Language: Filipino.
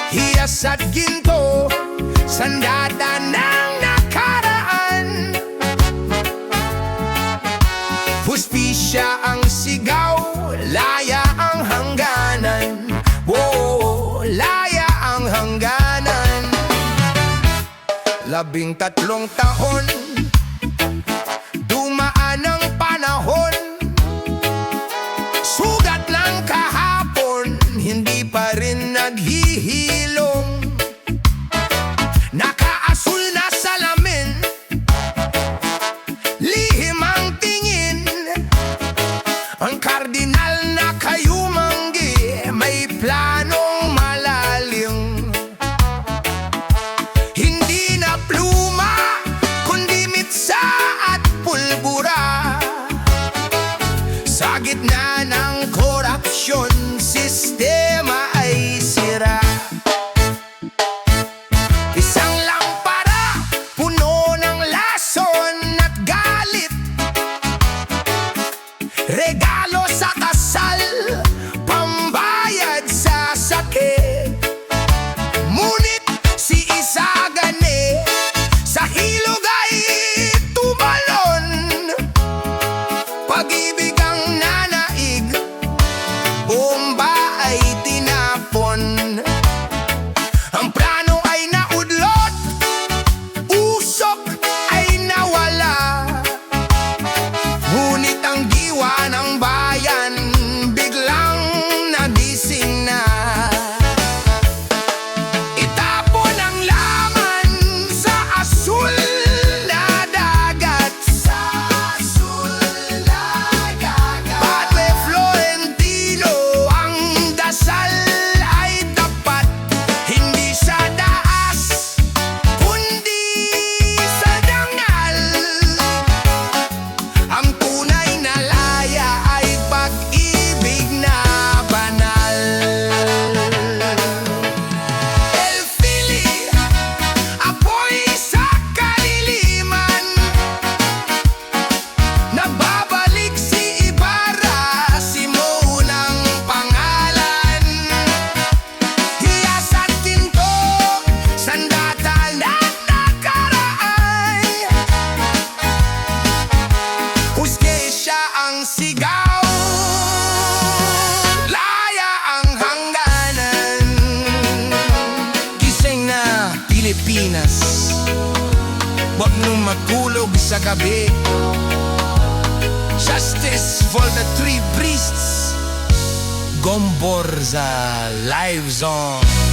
hiyas at ginto, sandata ng nakaraan. Hustisya ang sigaw, laya ang hangganan. Oh, laya ang hangganan. 13 taon, dumaan ang panahon. Sugat ng kahapon, hindi pa rin naghihilom. Nakaasul na salamin, lihim ang tingin. Ang kardinal na kayumanggi, may planong malalim. Hindi na pluma, kundi mitsa at pulbura. Sa gitna ng korupsyon, sistema ay sira. Isang lampara, puno ng lason at galit. Regalo sa kasal, pambayad sa sakit. Ngunit si Isagane, sa hilog ay tumalon. Pag-ibig ang nanaig, bomba ay tinapon. Ang plano ay naudlot, usok ay nawala. Ngunit ang diwa ng bayan biglang nagising na. Itapon ang laman sa asul na dagat. Sa asul na dagat. Padre Florentino, ang dasal ay tapat. Hindi sa daas, kundi sa dangal. Ang tunay na laya ay pag-ibig na banal. El Fili, apoy sa kaliliman. Nagbabalik si Ibarra, Simon ang pangalan. Hiyas at ginto, sandata ng nakaraan. Hustisya ang sigaw, laya ang hangganan. Gising na Pilipinas, huwag nung magkulog sa gabi. Justice for the three priests. Gomborza Live Zone.